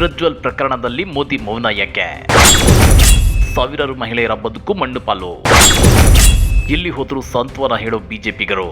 ಪ್ರಜ್ವಲ್ ಪ್ರಕರಣದಲ್ಲಿ ಮೋದಿ ಮೌನ ಯಾಕೆ? ಸಾವಿರಾರು ಮಹಿಳೆಯರ ಬದುಕು ಮಣ್ಣು ಪಾಲು. ಎಲ್ಲಿ ಹೋದರೂ ಸಾಂತ್ವನ ಹೇಳೋ ಬಿಜೆಪಿಗರು.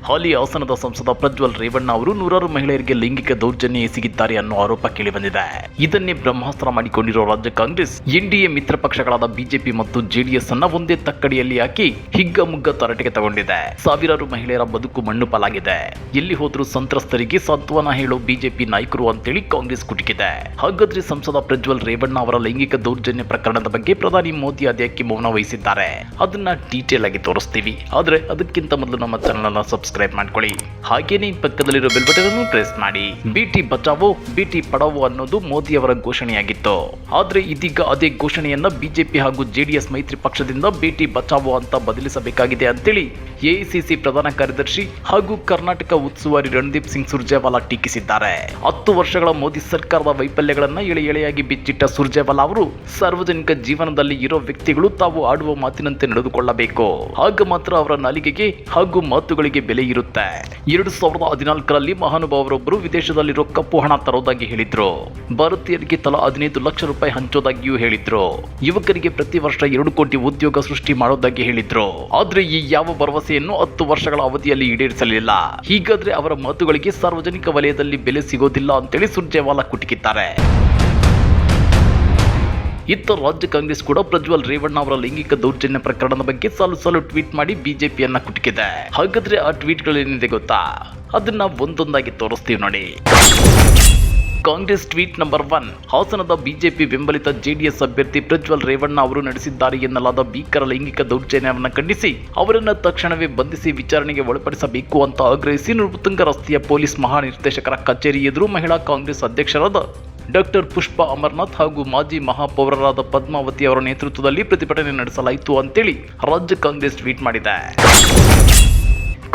ಹಾಲಿ ಹಾಸನದ ಸಂಸದ ಪ್ರಜ್ವಲ್ ರೇವಣ್ಣ ಅವರು ನೂರಾರು ಮಹಿಳೆಯರಿಗೆ ಲೈಂಗಿಕ ದೌರ್ಜನ್ಯ ಎಸಗಿದ್ದಾರೆ ಅನ್ನೋ ಆರೋಪ ಕೇಳಿಬಂದಿದೆ. ಇದನ್ನೇ ಬ್ರಹ್ಮಾಸ್ತ್ರ ಮಾಡಿಕೊಂಡಿರೋ ರಾಜ್ಯ ಕಾಂಗ್ರೆಸ್ ಎನ್ಡಿಎ ಮಿತ್ರ ಪಕ್ಷಗಳಾದ ಬಿಜೆಪಿ ಮತ್ತು ಜೆಡಿಎಸ್ ಅನ್ನ ಒಂದೇ ತಕ್ಕಡಿಯಲ್ಲಿ ಹಾಕಿ ಹಿಗ್ಗಮುಗ್ಗ ತರಟೆಗೆ ತಗೊಂಡಿದೆ. ಸಾವಿರಾರು ಮಹಿಳೆಯರ ಬದುಕು ಮಣ್ಣು ಪಾಲಾಗಿದೆ. ಎಲ್ಲಿ ಹೋದರೂ ಸಂತ್ರಸ್ತರಿಗೆ ಸಾಂತ್ವನ ಹೇಳೋ ಬಿಜೆಪಿ ನಾಯಕರು ಅಂತೇಳಿ ಕಾಂಗ್ರೆಸ್ ಕುಟುಕಿದೆ. ಹಾಗಾದ್ರೆ ಸಂಸದ ಪ್ರಜ್ವಲ್ ರೇವಣ್ಣ ಅವರ ಲೈಂಗಿಕ ದೌರ್ಜನ್ಯ ಪ್ರಕರಣದ ಬಗ್ಗೆ ಪ್ರಧಾನಿ ಮೋದಿ ಅದ್ಯಾಕೆ ಮೌನ ವಹಿಸಿದ್ದಾರೆ? ಅದನ್ನ ಡೀಟೇಲ್ ಆಗಿ ತೋರಿಸ್ತೀವಿ. ಆದ್ರೆ ಅದಕ್ಕಿಂತ ಮೊದಲು ನಮ್ಮ ಚಾನೆಲ್ ಅನ್ನ ಸಬ್ಸ್ಕ್ರೈಬ್ ಮಾಡ್ಕೊಳ್ಳಿ. ಹಾಗೇನೇ ಪಕ್ಕದಲ್ಲಿರೋ ಬೆಲ್ ಬಟನ್ ಅನ್ನು ಪ್ರೆಸ್ ಮಾಡಿ. ಬೇಟಿ ಬಚಾವೋ ಬೇಟಿ ಪಡಾವೋ ಅನ್ನೋದು ಮೋದಿ ಅವರ ಘೋಷಣೆಯಾಗಿತ್ತು. ಆದ್ರೆ ಇದೀಗ ಅದೇ ಘೋಷಣೆಯನ್ನ ಬಿಜೆಪಿ ಹಾಗೂ ಜೆಡಿಎಸ್ ಮೈತ್ರಿ ಪಕ್ಷದಿಂದ ಬೇಟಿ ಬಚಾವೋ ಅಂತ ಬದಲಿಸಬೇಕಾಗಿದೆ ಅಂತೇಳಿ ಎಐಸಿಸಿ ಪ್ರಧಾನ ಕಾರ್ಯದರ್ಶಿ ಹಾಗೂ ಕರ್ನಾಟಕ ಉಸ್ತುವಾರಿ ರಣದೀಪ್ ಸಿಂಗ್ ಸುರ್ಜೇವಾಲಾ ಟೀಕಿಸಿದ್ದಾರೆ. 10 ವರ್ಷಗಳ ಮೋದಿ ಸರ್ಕಾರದ ವೈಫಲ್ಯಗಳನ್ನ ಎಳೆ ಎಳೆಯಾಗಿ ಬಿಚ್ಚಿಟ್ಟ ಸುರ್ಜೇವಾಲಾ ಅವರು ಸಾರ್ವಜನಿಕ ಜೀವನದಲ್ಲಿ ಇರೋ ವ್ಯಕ್ತಿಗಳು ತಾವು ಆಡುವ ಮಾತಿನಂತೆ ನಡೆದುಕೊಳ್ಳಬೇಕು. ಆಗ ಮಾತ್ರ ಅವರ ನಾಲಿಗೆಗೆ ಹಾಗೂ ಮಾತುಗಳಿಗೆ ಬೆಲೆ ಇರುತ್ತೆ. 2014ರಲ್ಲಿ ಮಹಾನುಭಾವರೊಬ್ಬರು ವಿದೇಶದಲ್ಲಿರೋ ಕಪ್ಪು ಹಣ ತರೋದಾಗಿ ಹೇಳಿದ್ರು. ಭಾರತೀಯರಿಗೆ ತಲಾ 15 ಲಕ್ಷ ರೂಪಾಯಿ ಹಂಚೋದಾಗಿಯೂ ಹೇಳಿದ್ರು. ಯುವಕರಿಗೆ ಪ್ರತಿ ವರ್ಷ 2 ಕೋಟಿ ಉದ್ಯೋಗ ಸೃಷ್ಟಿ ಮಾಡೋದಾಗಿ ಹೇಳಿದ್ರು. ಆದ್ರೆ ಈ ಯಾವ ಭರವಸೆಯನ್ನು 10 ವರ್ಷಗಳ ಅವಧಿಯಲ್ಲಿ ಈಡೇರಿಸಲಿಲ್ಲ. ಹೀಗಾದ್ರೆ ಅವರ ಮಾತುಗಳಿಗೆ ಸಾರ್ವಜನಿಕ ವಲಯದಲ್ಲಿ ಬೆಲೆ ಸಿಗೋದಿಲ್ಲ ಅಂತೇಳಿ ಸುರ್ಜೇವಾಲಾ ಕುಟುಕಿದ್ದಾರೆ. ಇತ್ತ ರಾಜ್ಯ ಕಾಂಗ್ರೆಸ್ ಕೂಡ ಪ್ರಜ್ವಲ್ ರೇವಣ್ಣ ಅವರ ಲೈಂಗಿಕ ದೌರ್ಜನ್ಯ ಪ್ರಕರಣದ ಬಗ್ಗೆ ಸಾಲು ಟ್ವೀಟ್ ಮಾಡಿ ಬಿಜೆಪಿಯನ್ನ ಕುಟುಕಿದೆ. ಹಾಗಾದ್ರೆ ಆ ಟ್ವೀಟ್ಗಳೇನಿದೆ ಗೊತ್ತಾ? ಅದನ್ನ ಒಂದೊಂದಾಗಿ ತೋರಿಸ್ತೀವಿ ನೋಡಿ. Congress tweet number 1. ಹಾಸನದ ಬಿಜೆಪಿ ಬೆಂಬಲಿತ ಜೆಡಿಎಸ್ ಅಭ್ಯರ್ಥಿ ಪ್ರಜ್ವಲ್ ರೇವಣ್ಣ ಅವರು ನಡೆಸಿದ್ದಾರೆ ಎನ್ನಲಾದ ಭೀಕರ ಲೈಂಗಿಕ ದೌರ್ಜನ್ಯವನ್ನು ಖಂಡಿಸಿ ಅವರನ್ನು ತಕ್ಷಣವೇ ಬಂಧಿಸಿ ವಿಚಾರಣೆಗೆ ಒಳಪಡಿಸಬೇಕು ಅಂತ ಆಗ್ರಹಿಸಿ ನೃಪತುಂಗ ರಸ್ತೆಯ ಪೊಲೀಸ್ ಮಹಾನಿರ್ದೇಶಕರ ಕಚೇರಿ ಎದುರು ಮಹಿಳಾ ಕಾಂಗ್ರೆಸ್ ಅಧ್ಯಕ್ಷರಾದ ಡಾಕ್ಟರ್ ಪುಷ್ಪಾ ಅಮರನಾಥ್ ಹಾಗೂ ಮಾಜಿ ಮಹಾಪೌರರಾದ ಪದ್ಮಾವತಿ ಅವರ ನೇತೃತ್ವದಲ್ಲಿ ಪ್ರತಿಭಟನೆ ನಡೆಸಲಾಯಿತು ಅಂತೇಳಿ ರಾಜ್ಯ ಕಾಂಗ್ರೆಸ್ ಟ್ವೀಟ್ ಮಾಡಿದೆ.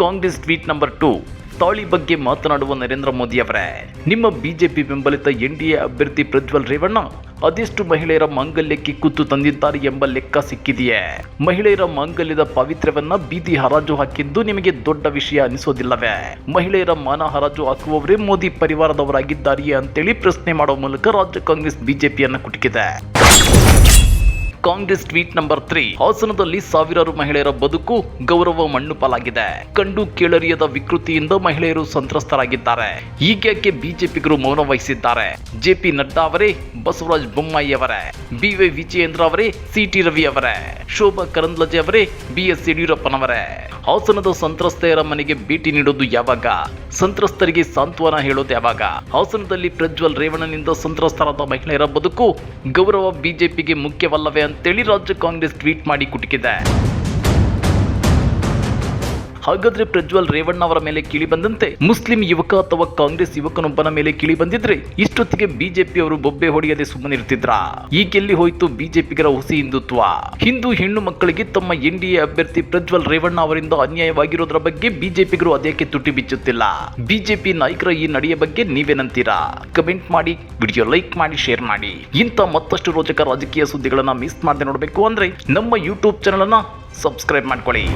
Congress tweet number 2. ತಾಳಿ ಬಗ್ಗೆ ಮಾತನಾಡುವ ನರೇಂದ್ರ ಮೋದಿ ಅವರೇ, ನಿಮ್ಮ ಬಿಜೆಪಿ ಬೆಂಬಲಿತ ಎನ್ಡಿಎ ಅಭ್ಯರ್ಥಿ ಪ್ರಜ್ವಲ್ ರೇವಣ್ಣ ಅದೆಷ್ಟು ಮಹಿಳೆಯರ ಮಾಂಗಲ್ಯಕ್ಕೆ ಕುತ್ತು ತಂದಿದ್ದಾರೆ ಎಂಬ ಲೆಕ್ಕ ಸಿಕ್ಕಿದೆಯೇ? ಮಹಿಳೆಯರ ಮಾಂಗಲ್ಯದ ಪಾವಿತ್ರ್ಯವನ್ನ ಬೀದಿ ಹರಾಜು ಹಾಕಿದ್ದು ನಿಮಗೆ ದೊಡ್ಡ ವಿಷಯ ಅನಿಸೋದಿಲ್ಲವೇ? ಮಹಿಳೆಯರ ಮಾನ ಹರಾಜು ಹಾಕುವವರೇ ಮೋದಿ ಪರಿವಾರದವರಾಗಿದ್ದಾರೆಯೇ ಅಂತೇಳಿ ಪ್ರಶ್ನೆ ಮಾಡುವ ಮೂಲಕ ರಾಜ್ಯ ಕಾಂಗ್ರೆಸ್ ಬಿಜೆಪಿಯನ್ನ ಕುಟುಕಿದೆ. Congress tweet number 3. ಹಾಸನದಲ್ಲಿ ಸಾವಿರಾರು ಮಹಿಳೆಯರ ಬದುಕು ಗೌರವ ಮಣ್ಣು ಪಾಲಾಗಿದೆ. ಕಂಡು ಕೇಳರಿಯದ ವಿಕೃತಿಯಿಂದ ಮಹಿಳೆಯರು ಸಂತ್ರಸ್ತರಾಗಿದ್ದಾರೆ. ಹೀಗ್ಯಾಕೆ ಬಿಜೆಪಿಗರು ಮೌನ ವಹಿಸಿದ್ದಾರೆ? ಜೆಪಿ ನಡ್ಡಾ ಅವರೇ, ಬಸವರಾಜ ಬೊಮ್ಮಾಯಿ ಅವರೇ, ಬಿವೈ ವಿಜಯೇಂದ್ರ ಅವರೇ, ಸಿಟಿ ರವಿ ಅವರೇ, ಶೋಭಾ ಕರಂದ್ಲಾಜೆ ಅವರೇ, ಬಿಎಸ್ ಯಡಿಯೂರಪ್ಪನವರೇ, ಹಾಸನದ ಸಂತ್ರಸ್ತೆಯರ ಮನೆಗೆ ಭೇಟಿ ನೀಡೋದು ಯಾವಾಗ? ಸಂತ್ರಸ್ತರಿಗೆ ಸಾಂತ್ವನ ಹೇಳೋದು ಯಾವಾಗ? ಹಾಸನದಲ್ಲಿ ಪ್ರಜ್ವಲ್ ರೇವಣ್ಣನಿಂದ ಸಂತ್ರಸ್ತರಾದ ಮಹಿಳೆಯರ ಬದುಕು ಗೌರವ ಬಿಜೆಪಿಗೆ ಮುಖ್ಯವಲ್ಲವೇ ಅಂತೇಳಿ ರಾಜ್ಯ ಕಾಂಗ್ರೆಸ್ ಟ್ವೀಟ್ ಮಾಡಿ ಕುಟುಕಿದೆ. ಹಾಗಾದ್ರೆ ಪ್ರಜ್ವಲ್ ರೇವಣ್ಣ ಅವರ ಮೇಲೆ ಕಿಳಿ ಬಂದಂತೆ ಮುಸ್ಲಿಂ ಯುವಕ ಅಥವಾ ಕಾಂಗ್ರೆಸ್ ಯುವಕನೊಬ್ಬನ ಮೇಲೆ ಕಿಳಿ ಬಂದಿದ್ರೆ ಇಷ್ಟೊತ್ತಿಗೆ ಬಿಜೆಪಿ ಅವರು ಬೊಬ್ಬೆ ಹೊಡೆಯದೆ ಸುಮ್ಮನಿರ್ತಿದ್ರ? ಈಗೆಲ್ಲಿ ಹೋಯ್ತು ಬಿಜೆಪಿಗರ ಹುಸಿ ಹಿಂದುತ್ವ? ಹಿಂದೂ ಹೆಣ್ಣು ಮಕ್ಕಳಿಗೆ ತಮ್ಮ ಎನ್ಡಿಎ ಅಭ್ಯರ್ಥಿ ಪ್ರಜ್ವಲ್ ರೇವಣ್ಣ ಅವರಿಂದ ಅನ್ಯಾಯವಾಗಿರೋದ್ರ ಬಗ್ಗೆ ಬಿಜೆಪಿಗರು ಅದೇಕೆ ತುಟಿ ಬಿಚ್ಚುತ್ತಿಲ್ಲ? ಬಿಜೆಪಿ ನಾಯಕರ ಈ ನಡೆಯ ಬಗ್ಗೆ ನೀವೇನಂತೀರಾ? ಕಮೆಂಟ್ ಮಾಡಿ, ವಿಡಿಯೋ ಲೈಕ್ ಮಾಡಿ, ಶೇರ್ ಮಾಡಿ. ಇಂಥ ಮತ್ತಷ್ಟು ರೋಚಕ ರಾಜಕೀಯ ಸುದ್ದಿಗಳನ್ನ ಮಿಸ್ ಮಾಡದೆ ನೋಡಬೇಕು ಅಂದ್ರೆ ನಮ್ಮ ಯೂಟ್ಯೂಬ್ ಚಾನೆಲ್ ಅನ್ನ ಸಬ್ಸ್ಕ್ರೈಬ್ ಮಾಡ್ಕೊಳ್ಳಿ.